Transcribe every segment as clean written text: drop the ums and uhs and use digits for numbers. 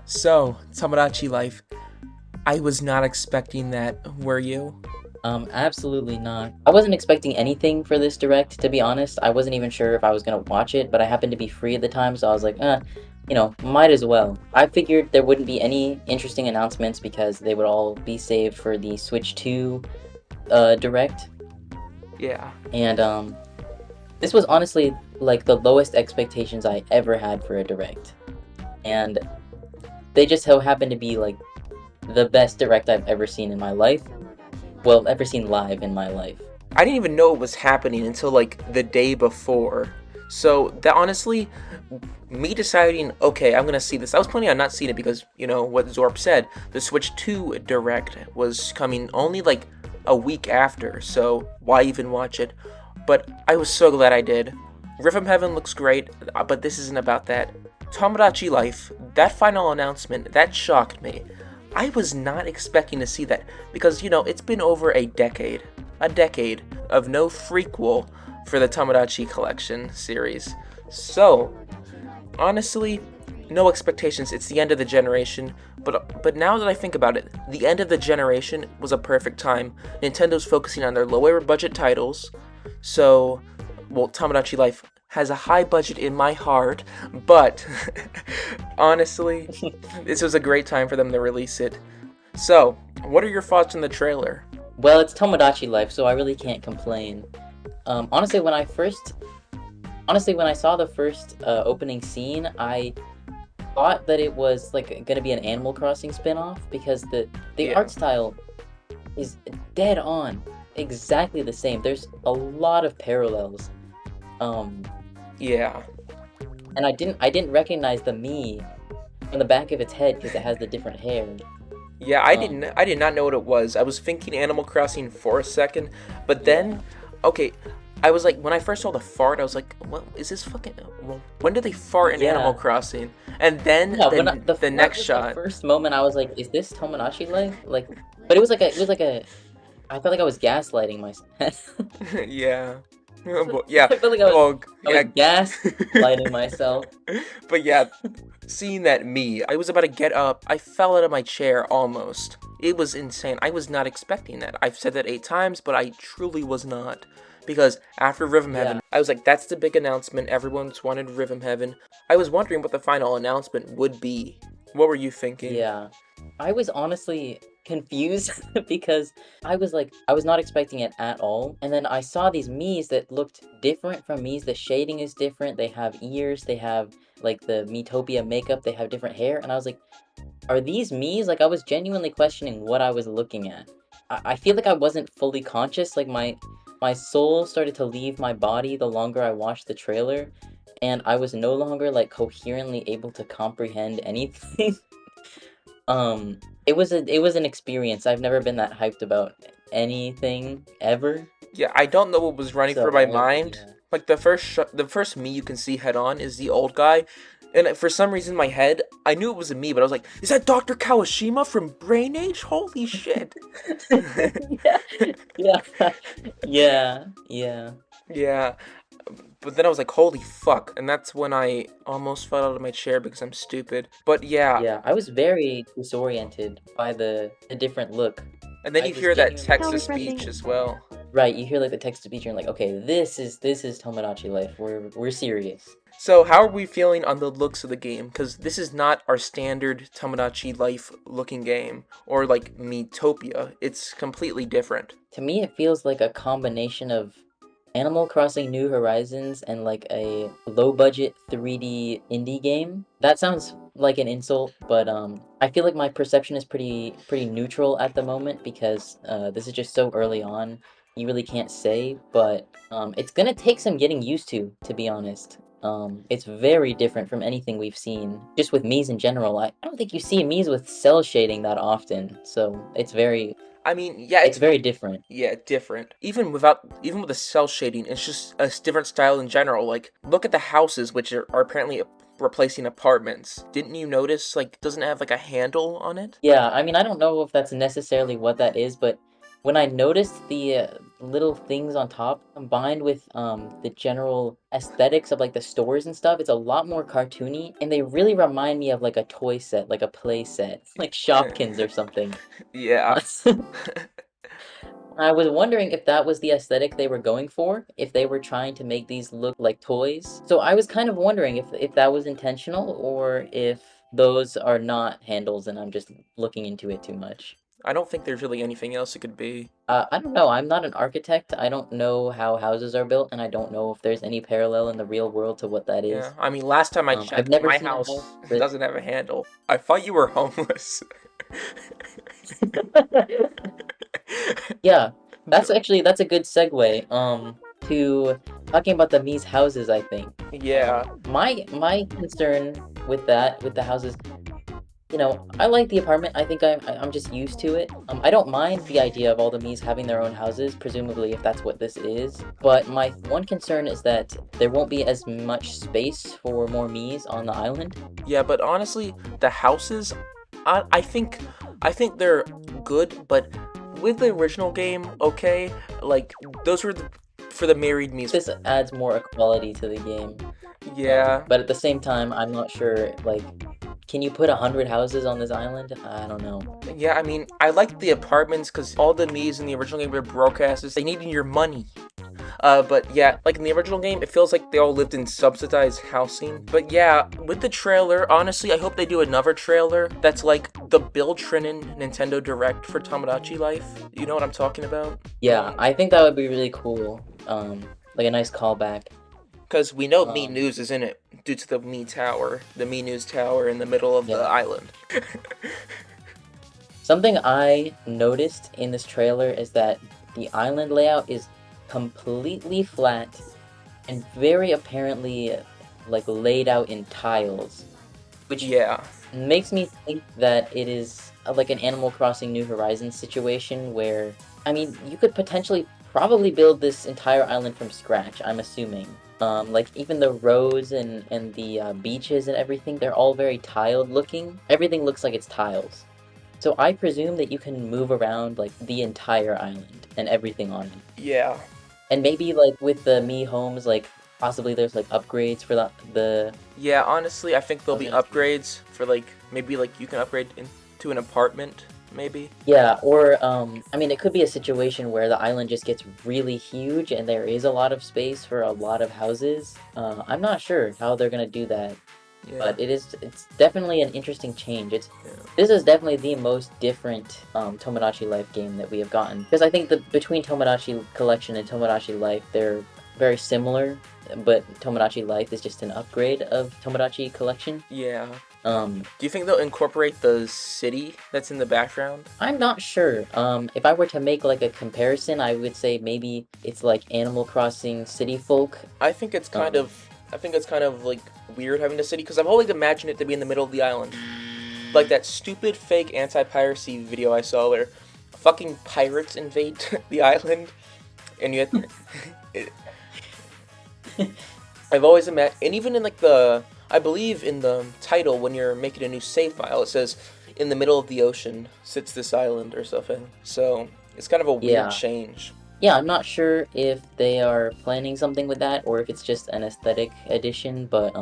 So, Tomodachi Life, I was not expecting that, were you? Absolutely not. I wasn't expecting anything for this direct, to be honest. I wasn't even sure if I was gonna watch it, but I happened to be free at the time, so I was like, might as well. I figured there wouldn't be any interesting announcements because they would all be saved for the Switch 2 direct. Yeah. And this was honestly like the lowest expectations I ever had for a direct. And they just so happened to be like the best direct I've ever seen in my life. Well, ever seen live in my life. I didn't even know it was happening until like the day before. So, that honestly, me deciding, okay, I'm gonna see this. I was planning on not seeing it because, what Zorp said, the Switch 2 Direct was coming only like a week after, so why even watch it? But I was so glad I did. Rhythm Heaven looks great, but this isn't about that. Tomodachi Life, that final announcement, that shocked me. I was not expecting to see that because, it's been over a decade of no prequel for the Tomodachi Collection series. So, honestly, no expectations. It's the end of the generation, but now that I think about it, the end of the generation was a perfect time. Nintendo's focusing on their lower budget titles, so Tomodachi Life has a high budget in my heart, but honestly, this was a great time for them to release it. So, what are your thoughts on the trailer? Well, it's Tomodachi Life, so I really can't complain. Honestly, when I saw the first opening scene, I thought that it was like gonna be an Animal Crossing spin-off because the Yeah. art style is dead on, exactly the same. There's a lot of parallels. Um, Yeah. and I didn't recognize the me on the back of its head because it has the different hair. Yeah, Um, I did not know what it was. I was thinking Animal Crossing for a second, but then yeah. okay, I was like when I first saw the fart, I was like, "What is this fucking when did they fart in Animal Yeah. Crossing?" And then Yeah, when the the fart next was the shot. first moment I was like, "Is this Tomodachi Life?" Like, but it was like a I felt like I was gaslighting myself. Yeah. Yeah. I felt like Well, I was yeah. gaslighting myself. But yeah, seeing that me, I was about to get up. I fell out of my chair almost. It was insane. I was not expecting that. I've said that 8 times, but I truly was not. Because after Rhythm Heaven, Yeah. I was like, that's the big announcement. Everyone's wanted Rhythm Heaven. I was wondering what the final announcement would be. What were you thinking? Yeah. I was honestly confused because I was not expecting it at all. And then I saw these Miis that looked different from Miis. The shading is different. They have ears, they have like the Miitopia makeup, they have different hair. And I was like, are these Miis? Like I was genuinely questioning what I was looking at. I feel like I wasn't fully conscious. Like my soul started to leave my body the longer I watched the trailer, and I was no longer like coherently able to comprehend anything. It was an experience. I've never been that hyped about anything ever. Yeah, I don't know what was running through So my mind. yeah. Like the first me you can see head on is the old guy, and for some reason in my head I knew it was a me, but I was like, is that Dr. Kawashima from Brain Age? Holy shit! Yeah. Yeah. Yeah. Yeah. Yeah, but then I was like, holy fuck, and that's when I almost fell out of my chair because I'm stupid. But yeah, Yeah. I was very disoriented by the different look. and then I you was hear that genuinely text How to confused. speech refreshing. as well. Right, you hear like the text to speech, and you're like, okay, this is Tomodachi Life. We're serious. So, how are we feeling on the looks of the game? Because this is not our standard Tomodachi Life looking game, or like Miitopia. It's completely different. To me, it feels like a combination of Animal Crossing New Horizons and like a low budget 3D indie game. That sounds like an insult, but I feel like my perception is pretty neutral at the moment because this is just so early on. You really can't say, but it's gonna take some getting used to be honest. It's very different from anything we've seen. Just with Mii's in general, I don't think you see Mii's with cell shading that often, so I mean, yeah, it's very different. yeah, different. Even with the cell shading, it's just a different style in general. Like, look at the houses, which are apparently replacing apartments. Didn't you notice? Like, doesn't it have like a handle on it? Yeah, I mean, I don't know if that's necessarily what that is, but when I noticed little things on top combined with the general aesthetics of like the stores and stuff, it's a lot more cartoony, and they really remind me of like a toy set, like a play set, like Shopkins or something. Yeah. I was wondering if that was the aesthetic they were going for, if they were trying to make these look like toys. So I was kind of wondering if that was intentional or if those are not handles and I'm just looking into it too much. I don't think there's really anything else it could be. I don't know. I'm not an architect. I don't know how houses are built, and I don't know if there's any parallel in the real world to what that Yeah, is. I mean, last time I I've checked, never my seen a house house, but doesn't have a handle. I thought you were homeless. yeah, that's a good segue to talking about the Mies houses, I think. Yeah, My concern with the houses, I like the apartment. I think I'm just used to it. I don't mind the idea of all the Mies having their own houses, presumably if that's what this is. But my one concern is that there won't be as much space for more Mies on the island. yeah, but honestly, the houses, I think they're good, but with the original game, okay, like those were for the married me's. This adds more equality to the game. Yeah, But at the same time, I'm not sure, like, can you put 100 houses on this island? I don't know. yeah. I mean, I like the apartments because all the me's in the original game were broke asses. They needed your money. But yeah, like in the original game, it feels like they all lived in subsidized housing. But yeah, with the trailer, honestly, I hope they do another trailer that's like the Bill Trinan Nintendo Direct for Tomodachi Life. You know what I'm talking about? Yeah, I think that would be really cool. Like a nice callback. Because we know Me Um, News is in it due to the Me Tower, the Me News Tower in the middle of the yeah. island. Something I noticed in this trailer is that the island layout is completely flat and very apparently like laid out in tiles, which Yeah, makes me think that it is like an Animal Crossing New Horizons situation where, I mean, you could potentially probably build this entire island from scratch, I'm assuming. Like even the roads and the beaches and everything, they're all very tiled looking. Everything looks like it's tiles. So I presume that you can move around like the entire island and everything on it. yeah. And maybe like with the Me homes, like possibly there's like upgrades for the Yeah, honestly, I think there'll be houses. upgrades for like maybe like you can upgrade into an apartment, maybe. Yeah, or I mean it could be a situation where the island just gets really huge and there is a lot of space for a lot of houses. I'm not sure how they're gonna do that, Yeah, but it's definitely an interesting change. yeah, This is definitely the most different Tomodachi Life game that we have gotten because I think that between Tomodachi Collection and Tomodachi Life, they're very similar, but Tomodachi Life is just an upgrade of Tomodachi Collection. yeah. Um, Do you think they'll incorporate the city that's in the background? I'm not sure. If I were to make like a comparison, I would say maybe it's like Animal Crossing City Folk. I think it's kind Um, of, I think it's kind of like weird having a city because I've always imagined it to be in the middle of the island, like that stupid fake anti-piracy video I saw where fucking pirates invade the island, and you have it, I've always imagined, and even in like I believe in the title when you're making a new save file, it says in the middle of the ocean sits this island or something. So it's kind of a weird yeah. change. Yeah, I'm not sure if they are planning something with that or if it's just an aesthetic addition, but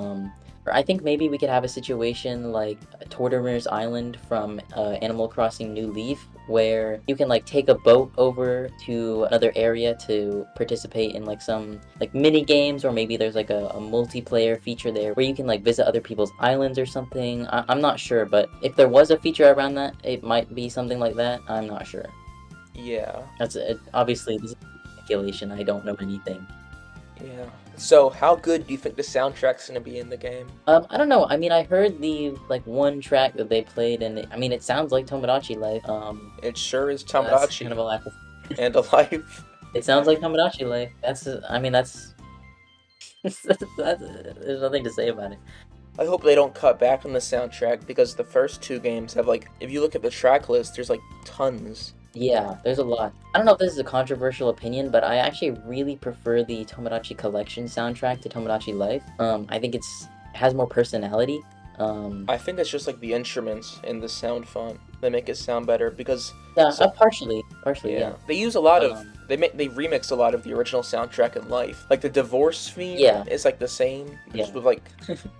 or I think maybe we could have a situation like Tortimer's Island from Animal Crossing New Leaf, where you can like take a boat over to another area to participate in like some like mini games, or maybe there's like a multiplayer feature there where you can like visit other people's islands or something. I'm not sure, but if there was a feature around that, it might be something like that. I'm not sure. Yeah, That's it. Obviously, this is speculation. I don't know anything. yeah. So how good do you think the soundtrack's gonna be in the game? I don't know. I mean, I heard the like one track that they played, and I mean, it sounds like Tomodachi Life. It sure is That's kind of Tomodachi a lack of. and Alive. It sounds like Tomodachi Life. I mean, that's. There's nothing to say about it. I hope they don't cut back on the soundtrack because the first two games have like, if you look at the track list, there's like tons. Yeah, there's a lot. I don't know if this is a controversial opinion, but I actually really prefer the Tomodachi Collection soundtrack to Tomodachi Life. I think it has more personality. I think it's just like the instruments and the sound font that make it sound better because Yeah, so, partially, yeah, yeah. they use a lot of Um, they remixed a lot of the original soundtrack in Life. Like the divorce theme Yeah. is like the same, just Yeah. with like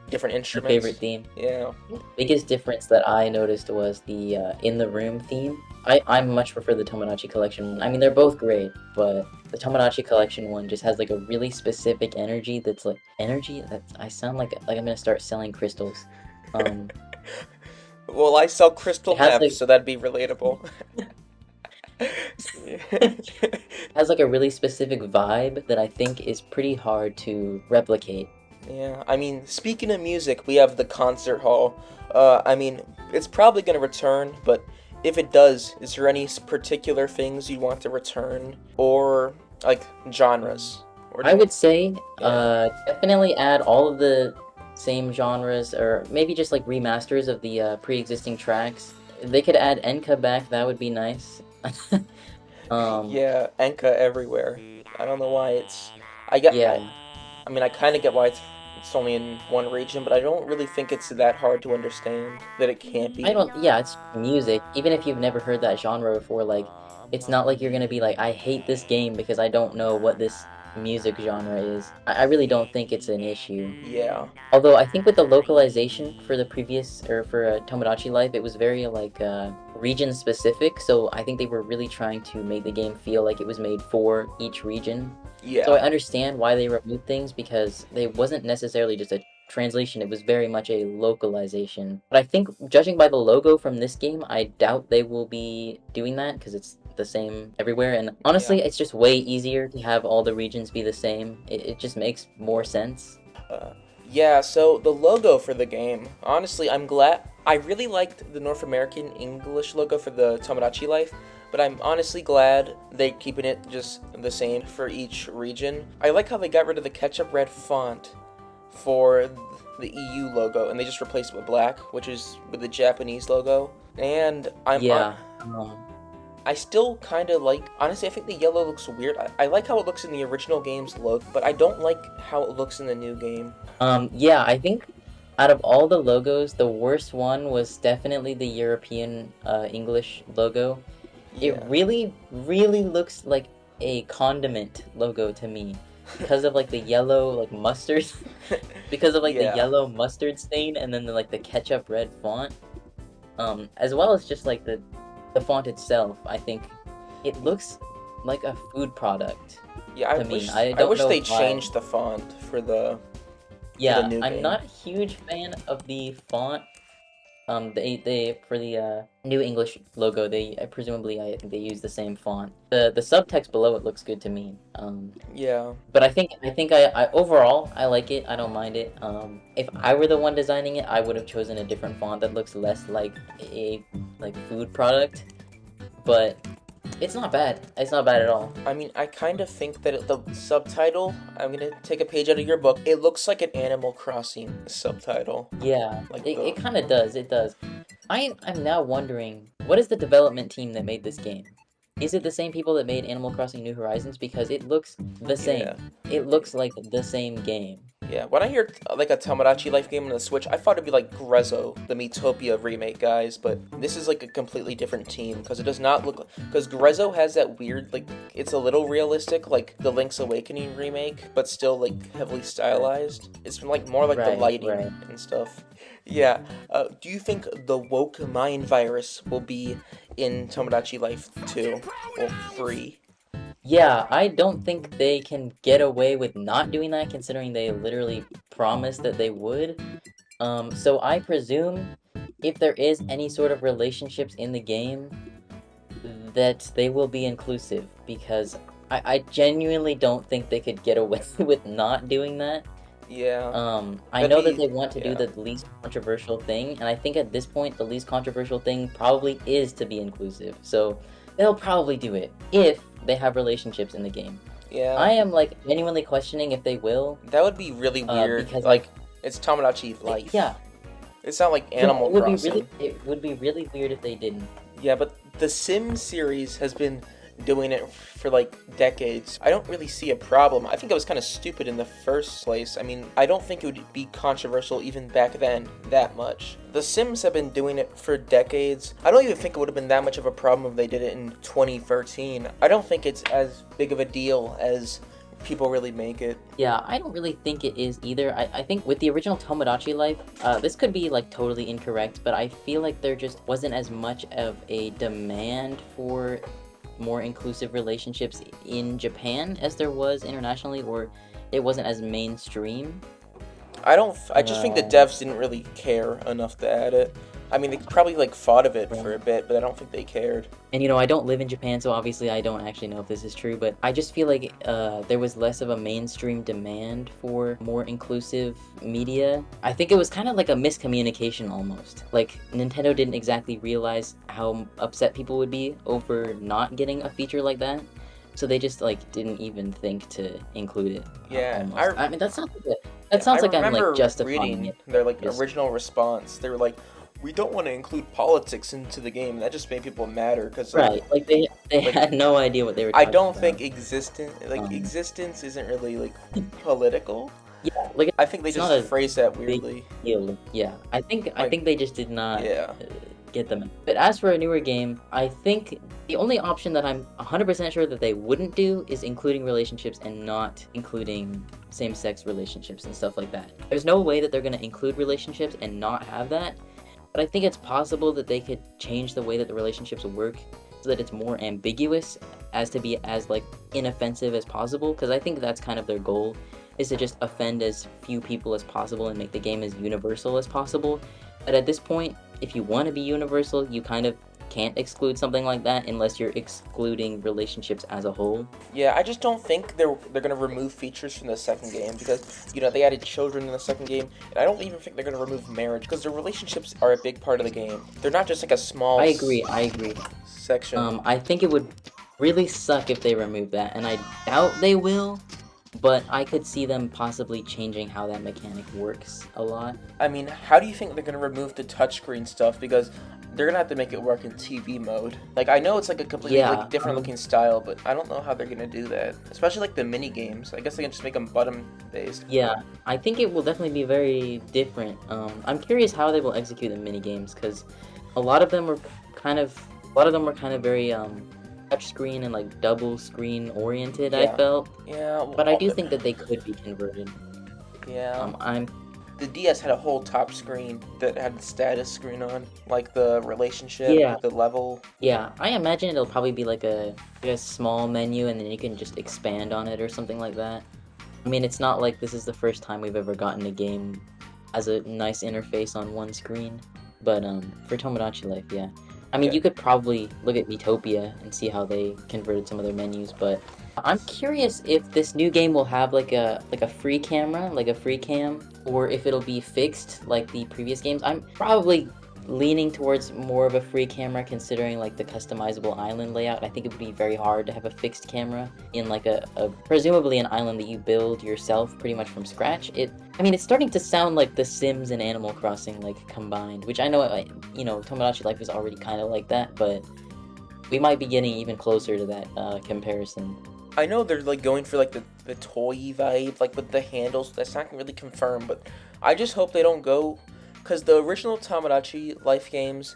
different My instruments. favorite theme. Yeah. Biggest difference that I noticed was the in the room theme. I much prefer the Tomodachi Collection one. I mean, they're both great, but the Tomodachi Collection one just has like a really specific energy that's like energy that I sound like I'm gonna start selling crystals. Um, Well, I sell crystal it has meth, like so that'd be relatable. it has like a really specific vibe that I think is pretty hard to replicate. Yeah, I mean, speaking of music, we have the concert hall. I mean, it's probably going to return, but if it does, is there any particular things you want to return, or like genres? Or do I you? would say Yeah, definitely add all of the same genres or maybe just like remasters of the pre-existing tracks. They could add Enka back, that would be nice. um yeah, Enka everywhere. I don't know why it's. I get. yeah, I mean, I kind of get why it's only in one region, but I don't really think it's that hard to understand that it can't I be. don't yeah, it's music. Even if you've never heard that genre before, like it's not like you're gonna be like, I hate this game because I don't know what this music genre is. I really don't think it's an issue. Yeah, Although I think with the localization for the previous or for Tomodachi Life, it was very like region specific. So I think they were really trying to make the game feel like it was made for each region. So I yeah, understand why they removed things because they wasn't necessarily just a translation, it was very much a localization. But I think judging by the logo from this game, I doubt they will be doing that because it's the same everywhere. And yeah. honestly, it's just way easier to have all the regions be the same. It just makes more sense. Uh, yeah, so the logo for the game, honestly, I'm glad. I really liked the North American English logo for the Tomodachi Life, but I'm honestly glad they're keeping it just the same for each region. I like how they got rid of the ketchup red font for the EU logo, and they just replaced it with black, which is with the Japanese logo. And Yeah. I still kind of like, honestly, I think the yellow looks weird. I like how it looks in the original game's look, but I don't like how it looks in the new game. Yeah, I think out of all the logos, the worst one was definitely the European English logo. It Yeah. really, really looks like a condiment logo to me because of like the yellow like mustard, because of like the Yeah. yellow mustard stain and then like the ketchup red font. As well as just like the font itself. I think it looks like a food product Yeah, to me. I I don't wish know they why. changed the font for the Yeah, new I'm game. not a huge fan of the font. They for the new English logo, they presumably I think they use the same font. The subtext below it looks good to me. Yeah. But I overall I like it. I don't mind it. If I were the one designing it, I would have chosen a different font that looks less like a like food product. But it's not bad. It's not bad at all. I mean, I kind of think that the subtitle, I'm gonna take a page out of your book. It looks like an Animal Crossing subtitle. Yeah, Like it kind of does. It does. I'm now wondering, what is the development team that made this game? Is it the same people that made Animal Crossing New Horizons? Because it looks the Yeah. same. It looks like the same game. Yeah, when I hear like a Tomodachi Life game on the Switch, I thought it'd be like Grezzo, the Miitopia remake guys, but this is like a completely different team because it does not look because Grezzo has that weird like it's a little realistic like the Link's Awakening remake, but still like heavily stylized. It's like more like the Right, lighting right. and stuff. Yeah. Do you think the woke mind virus will be in Tomodachi Life 2 or 3? Yeah, I don't think they can get away with not doing that, considering they literally promised that they would. So I presume if there is any sort of relationships in the game, that they will be inclusive, because I genuinely don't think they could get away with not doing that. Yeah. I That'd know that be they want to do yeah. the least controversial thing, and I think at this point the least controversial thing probably is to be inclusive. So they'll probably do it if they have relationships in the game. Yeah. I am like genuinely questioning if they will, That would be really weird. because Like, it's Tomodachi Life. yeah, It's not like yeah, Animal Crossing. it would be really weird if they didn't. Yeah, but the Sims series has been doing it for like decades, I don't really see a problem. I think it was kind of stupid in the first place. I mean, I don't think it would be controversial even back then that much. The Sims have been doing it for decades. I don't even think it would have been that much of a problem if they did it in 2013. I don't think it's as big of a deal as people really make it. Yeah, I don't really think it is either. I think with the original Tomodachi Life, this could be like totally incorrect, but I feel like there just wasn't as much of a demand for more inclusive relationships in Japan as there was internationally, or it wasn't as mainstream. I just think the devs didn't really care enough to add it. I mean, they probably like thought of it for a bit, but I don't think they cared. And I don't live in Japan, so obviously I don't actually know if this is true, but I just feel like there was less of a mainstream demand for more inclusive media. I think it was kind of like a miscommunication almost. Like, Nintendo didn't exactly realize how upset people would be over not getting a feature like that, so they just like didn't even think to include it. Yeah, I mean, that sounds like I'm like justifying reading it. their like original response. They were like, "We don't want to include politics into the game." That just made people madder because Right, like they like, had no idea what they were I talking don't about. think existence isn't really like political. Yeah, like I think they it's not just a phrase that big weirdly. deal. Yeah, I think Like, they just did not yeah. get them. But as for a newer game, I think the only option that I'm 100% sure that they wouldn't do is including relationships and not including same-sex relationships and stuff like that. There's no way that they're going to include relationships and not have that, but I think it's possible that they could change the way that the relationships work so that it's more ambiguous as to be as like inoffensive as possible, because I think that's kind of their goal, is to just offend as few people as possible and make the game as universal as possible. But at this point, if you want to be universal, you kind of can't exclude something like that unless you're excluding relationships as a whole. Yeah, I just don't think they're gonna remove features from the second game because they added children in the second game, and I don't even think they're gonna remove marriage because their relationships are a big part of the game. They're not just like a small. I agree. Section. I think it would really suck if they remove that, and I doubt they will. But I could see them possibly changing how that mechanic works a lot. I mean, how do you think they're gonna remove the touchscreen stuff? Because they're gonna have to make it work in TV mode. Like, I know it's like a completely like different looking style, but I don't know how they're gonna do that. Especially like the mini games. I guess they can just make them button based. Yeah, I think it will definitely be very different. I'm curious how they will execute the mini games because a lot of them were kind of very touchscreen and like double screen oriented. Yeah. I felt. Yeah. But I do think that they could be converted. Yeah. The DS had a whole top screen that had the status screen on, like the relationship, the level. Yeah, I imagine it'll probably be like a small menu and then you can just expand on it or something like that. I mean, it's not like this is the first time we've ever gotten a game as a nice interface on one screen, but for Tomodachi Life, yeah. I mean, you could probably look at Utopia and see how they converted some of their menus, but I'm curious if this new game will have like a free camera, like a free cam, or if it'll be fixed like the previous games. I'm probably leaning towards more of a free camera considering like the customizable island layout. I think it would be very hard to have a fixed camera in like a presumably an island that you build yourself pretty much from scratch. I mean, it's starting to sound like The Sims and Animal Crossing like combined, which I know Tomodachi Life is already kind of like that, but we might be getting even closer to that comparison. I know they're like going for like the toy vibe, like with the handles. That's not really confirmed, but I just hope they don't go, because the original Tomodachi Life games,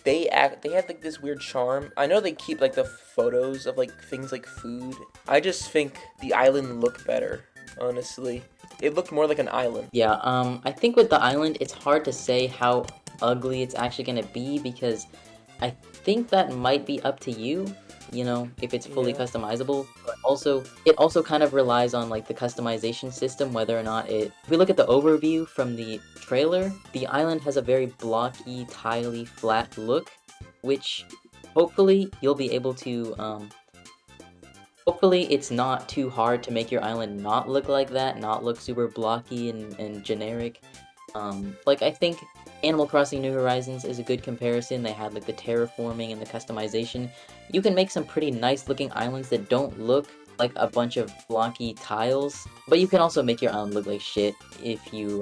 they had like this weird charm. I know they keep like the photos of like things like food. I just think the island looked better, honestly. It looked more like an island. Yeah, I think with the island, it's hard to say how ugly it's actually gonna be because I think that might be up to you, if it's fully customizable. But it also kind of relies on like the customization system, whether or not if we look at the overview from the trailer, the island has a very blocky, tiley, flat look, which hopefully you'll be able to, hopefully it's not too hard to make your island not look like that, not look super blocky and generic. Like, I think Animal Crossing New Horizons is a good comparison. They had like the terraforming and the customization. You can make some pretty nice looking islands that don't look like a bunch of blocky tiles, but you can also make your island look like shit if you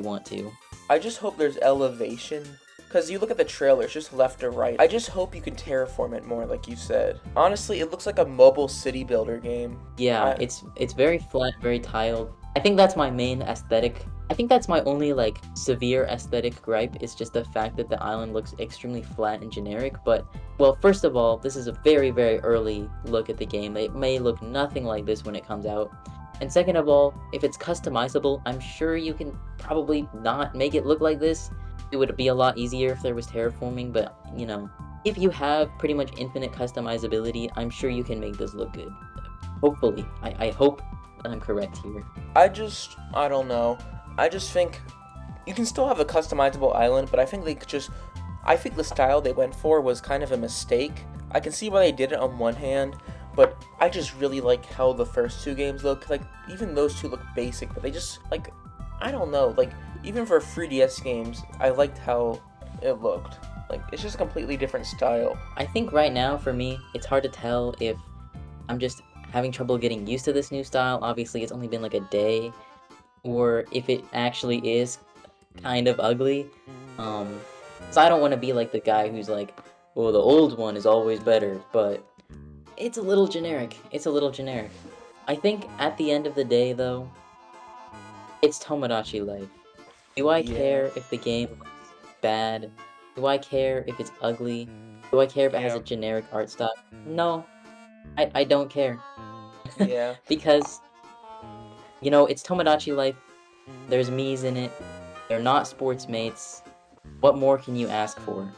want to. I just hope there's elevation Because you look at the trailers, just left or right. I just hope you can terraform it more, like you said. Honestly, it looks like a mobile city builder game. Yeah, I, it's very flat, very tiled. I think that's my main aesthetic. I think that's my only like severe aesthetic gripe is just the fact that the island looks extremely flat and generic. But well, first of all, this is a very, very early look at the game. It may look nothing like this when it comes out. And second of all, if it's customizable, I'm sure you can probably not make it look like this. It would be a lot easier if there was terraforming, but if you have pretty much infinite customizability, I'm sure you can make this look good. Hopefully. I hope that I'm correct here. I don't know. I just think you can still have a customizable island, but I think I think the style they went for was kind of a mistake. I can see why they did it on one hand, but I just really like how the first two games look. Like, even those two look basic, but they just, like, I don't know. Like, even for 3DS games, I liked how it looked. Like, it's just a completely different style. I think right now, for me, it's hard to tell if I'm just having trouble getting used to this new style. Obviously, it's only been like a day, or if it actually is kind of ugly. So I don't want to be like the guy who's like, well, the old one is always better, but it's a little generic. It's a little generic. I think at the end of the day, though, it's Tomodachi Life. Do I Yeah. care if the game looks bad? Do I care if it's ugly? Do I care if it has a Yeah. generic art style? No, I don't care. Yeah. Because, it's Tomodachi Life. There's Mii's in it. They're not sports mates. What more can you ask for?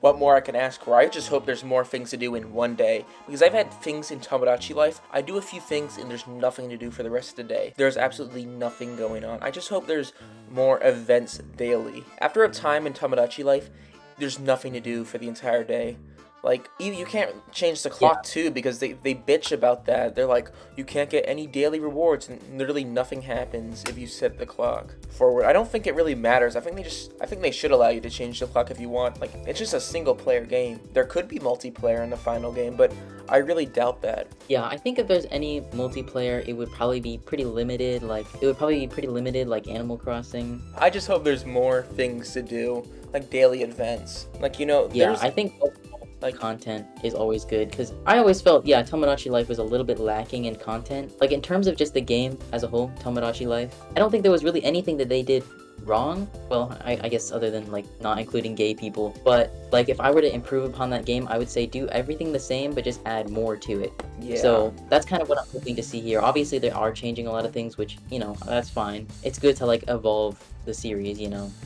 What more I can ask for? I just hope there's more things to do in one day. Because I've had things in Tomodachi Life. I do a few things and there's nothing to do for the rest of the day. There's absolutely nothing going on. I just hope there's more events daily. After a time in Tomodachi Life, there's nothing to do for the entire day. Like, you can't change the Yeah, clock too because they bitch about that. They're like, you can't get any daily rewards and literally nothing happens if you set the clock forward. I don't think it really matters. I think they should allow you to change the clock if you want. Like, it's just a single player game. There could be multiplayer in the final game, but I really doubt that. yeah. I think if there's any multiplayer, it would probably be pretty limited. Like Animal Crossing. I just hope there's more things to do, like daily events. Like, Yeah, there's I think like content is always good because I always felt, yeah, Tomodachi Life was a little bit lacking in content. Like in terms of just the game as a whole, Tomodachi Life, I don't think there was really anything that they did wrong. Well, I guess other than like not including gay people. But like if I were to improve upon that game, I would say do everything the same but just add more to it. yeah. So that's kind of what I'm hoping to see here. Obviously they are changing a lot of things, which, that's fine. It's good to like evolve the series.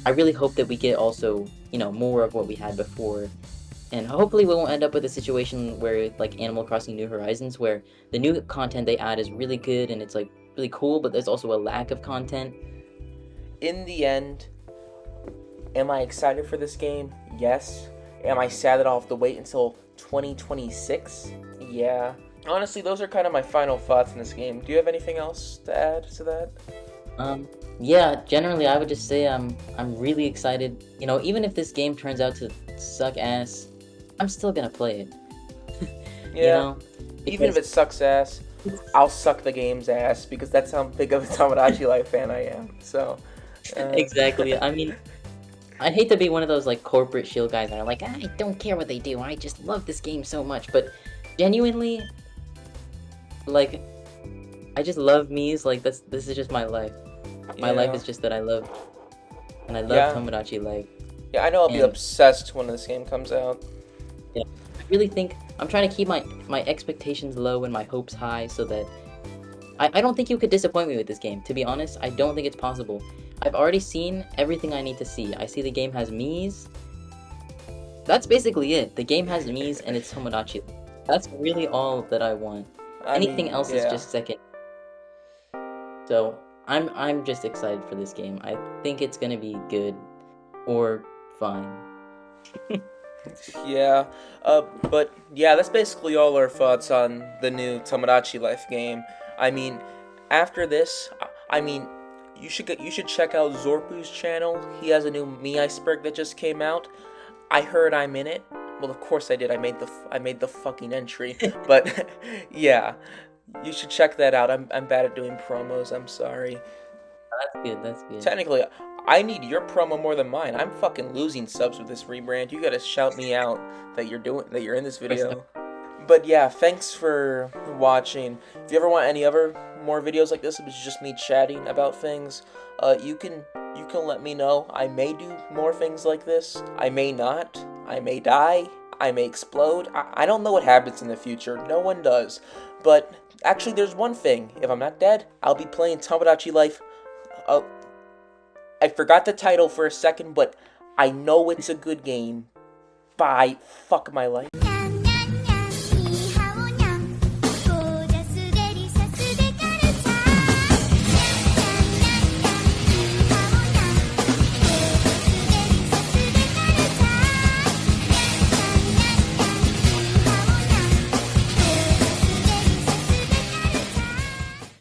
I really hope that we get also, more of what we had before. And hopefully we won't end up with a situation where like Animal Crossing New Horizons, where the new content they add is really good and it's like really cool, but there's also a lack of content. In the end, am I excited for this game? Yes. Am I sad that I'll have to wait until 2026? Yeah. Honestly, those are kind of my final thoughts in this game. Do you have anything else to add to that? Yeah, generally I would just say I'm really excited. Even if this game turns out to suck ass, I'm still gonna play it. You Yeah. know? Even if Because it sucks ass, I'll suck the game's ass because that's how big of a Tomodachi Life fan I am. So, exactly. I mean, I hate to be one of those like corporate shield guys that are like, I don't care what they do. I just love this game so much. But genuinely, like, I just love Mii's. Like this is just my life. My life yeah. is just that I love, and I love Yeah. Tomodachi Life. Yeah, I know I'll be And obsessed when this game comes out. yeah, I really think I'm trying to keep my expectations low and my hopes high so that I don't think you could disappoint me with this game. To be honest, I don't think it's possible. I've already seen everything I need to see. I see the game has Mii's. That's basically it. The game has Mii's and it's Tomodachi. That's really all that I want. I Anything mean, else is yeah. just second. So I'm just excited for this game. I think it's gonna be good or fine. Yeah, but yeah, that's basically all our thoughts on the new Tomodachi Life game. I mean, after this, I mean, you should check out Zorrpu's channel. He has a new Me iceberg that just came out. I heard I'm in it. Well, of course I did. I made the fucking entry. But yeah, you should check that out. I'm bad at doing promos. I'm sorry. That's good. That's good. Technically, I need your promo more than mine. I'm fucking losing subs with this rebrand. You gotta shout me out that you're in this video. But yeah, thanks for watching. If you ever want any other more videos like this, which is just me chatting about things, you can let me know. I may do more things like this. I may not. I may die. I may explode. I don't know what happens in the future. No one does. But actually, there's one thing. If I'm not dead, I'll be playing Tomodachi Life. I forgot the title for a second, but I know it's a good game. Bye. Fuck my life.